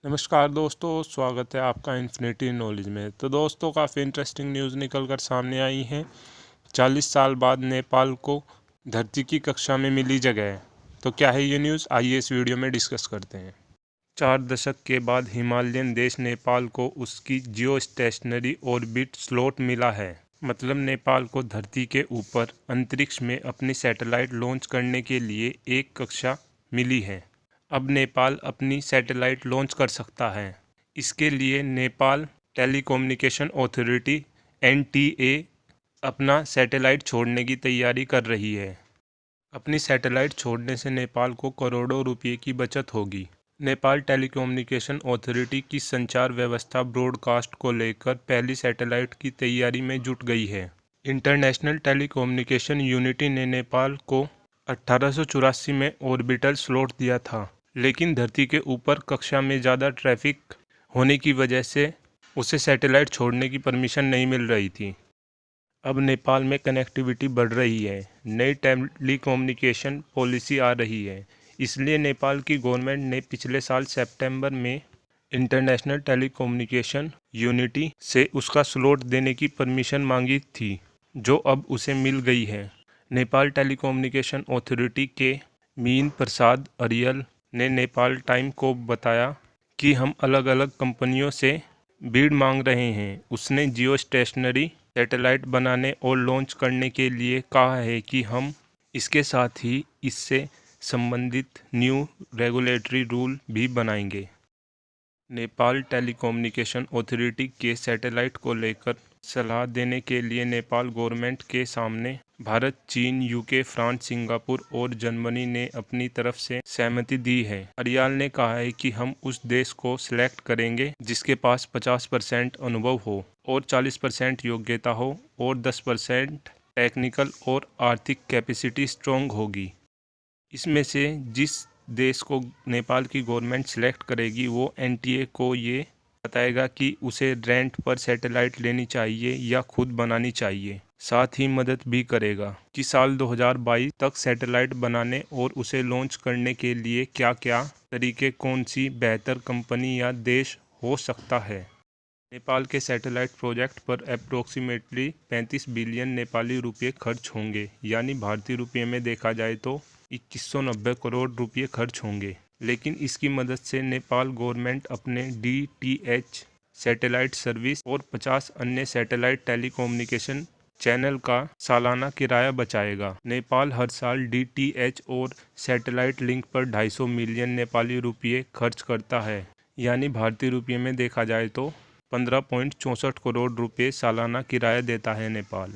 नमस्कार दोस्तों, स्वागत है आपका इन्फिनिटी नॉलेज में। तो दोस्तों, काफ़ी इंटरेस्टिंग न्यूज़ निकल कर सामने आई है। 40 साल बाद नेपाल को धरती की कक्षा में मिली जगह। तो क्या है ये न्यूज़, आइए इस वीडियो में डिस्कस करते हैं। 4 दशक के बाद हिमालयन देश नेपाल को उसकी जियो स्टेशनरी ऑर्बिट स्लॉट मिला है। मतलब नेपाल को धरती के ऊपर अंतरिक्ष में अपनी सैटेलाइट लॉन्च करने के लिए एक कक्षा मिली है। अब नेपाल अपनी सैटेलाइट लॉन्च कर सकता है। इसके लिए नेपाल टेलीकम्युनिकेशन अथॉरिटी (NTA) अपना सैटेलाइट छोड़ने की तैयारी कर रही है। अपनी सैटेलाइट छोड़ने से नेपाल को करोड़ों रुपये की बचत होगी। नेपाल टेलीकम्युनिकेशन अथॉरिटी की संचार व्यवस्था ब्रॉडकास्ट को लेकर पहली सैटेलाइट की तैयारी में जुट गई है। इंटरनेशनल टेलीकम्युनिकेशन यूनिटी ने नेपाल को 1884 में ऑर्बिटल स्लॉट दिया था, लेकिन धरती के ऊपर कक्षा में ज़्यादा ट्रैफिक होने की वजह से उसे सैटेलाइट छोड़ने की परमिशन नहीं मिल रही थी। अब नेपाल में कनेक्टिविटी बढ़ रही है, नई टेलीकम्युनिकेशन पॉलिसी आ रही है, इसलिए नेपाल की गवर्नमेंट ने पिछले साल सितंबर में इंटरनेशनल टेलीकम्युनिकेशन यूनिटी से उसका स्लॉट देने की परमिशन मांगी थी, जो अब उसे मिल गई है। नेपाल टेलीकम्युनिकेशन अथॉरिटी के मीन प्रसाद अरियल ने नेपाल टाइम को बताया कि हम अलग अलग कंपनियों से बिड मांग रहे हैं। उसने जियो स्टेशनरी सैटेलाइट बनाने और लॉन्च करने के लिए कहा है कि हम इसके साथ ही इससे संबंधित न्यू रेगुलेटरी रूल भी बनाएंगे। नेपाल टेलीकम्युनिकेशन अथॉरिटी के सैटेलाइट को लेकर सलाह देने के लिए नेपाल गवर्नमेंट के सामने भारत, चीन, यूके, फ्रांस, सिंगापुर और जर्मनी ने अपनी तरफ से सहमति दी है। अरियाल ने कहा है कि हम उस देश को सिलेक्ट करेंगे जिसके पास 50% अनुभव हो और 40% योग्यता हो और 10% टेक्निकल और आर्थिक कैपेसिटी स्ट्रॉन्ग होगी। इसमें से जिस देश को नेपाल की गवर्नमेंट सिलेक्ट करेगी वो NTA को ये बताएगा कि उसे रेंट पर सैटेलाइट लेनी चाहिए या खुद बनानी चाहिए। साथ ही मदद भी करेगा कि साल 2022 तक सैटेलाइट बनाने और उसे लॉन्च करने के लिए क्या क्या तरीके, कौन सी बेहतर कंपनी या देश हो सकता है। नेपाल के सैटेलाइट प्रोजेक्ट पर अप्रोक्सीमेटली 35 बिलियन नेपाली रुपये खर्च होंगे, यानी भारतीय रुपये में देखा जाए तो 2190 करोड़ रुपये खर्च होंगे। लेकिन इसकी मदद से नेपाल गवर्नमेंट अपने DTH सैटेलाइट सर्विस और 50 अन्य सैटेलाइट टेलीकम्युनिकेशन चैनल का सालाना किराया बचाएगा। नेपाल हर साल DTH और सैटेलाइट लिंक पर 250 मिलियन नेपाली रुपये खर्च करता है, यानी भारतीय रुपये में देखा जाए तो 15.64 करोड़ रुपये सालाना किराया देता है नेपाल।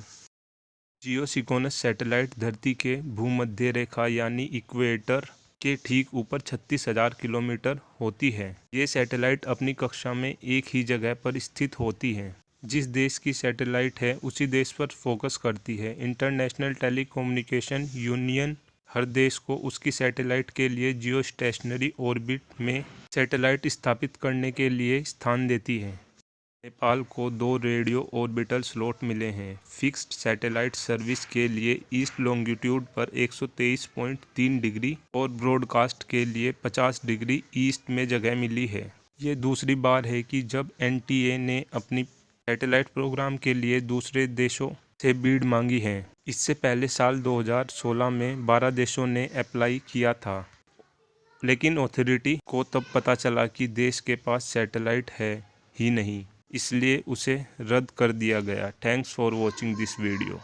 जियोसिंक्रोनस सैटेलाइट धरती के भूमध्य रेखा यानी इक्वेटर के ठीक ऊपर 36,000 किलोमीटर होती है। ये सैटेलाइट अपनी कक्षा में एक ही जगह पर स्थित होती है। जिस देश की सैटेलाइट है उसी देश पर फोकस करती है। इंटरनेशनल टेलीकम्युनिकेशन यूनियन हर देश को उसकी सैटेलाइट के लिए जियो स्टेशनरी ऑर्बिट में सैटेलाइट स्थापित करने के लिए स्थान देती है। नेपाल को 2 रेडियो ऑर्बिटल स्लॉट मिले हैं। फिक्स्ड सैटेलाइट सर्विस के लिए ईस्ट लॉन्गिट्यूड पर 123.3 डिग्री और ब्रॉडकास्ट के लिए 50 डिग्री ईस्ट में जगह मिली है। ये दूसरी बार है कि जब NTA ने अपनी सैटेलाइट प्रोग्राम के लिए दूसरे देशों से बिड मांगी है। इससे पहले साल 2016 में 12 देशों ने अप्लाई किया था, लेकिन अथॉरिटी को तब पता चला कि देश के पास सैटेलाइट है ही नहीं, इसलिए उसे रद्द कर दिया गया। Thanks for watching this video.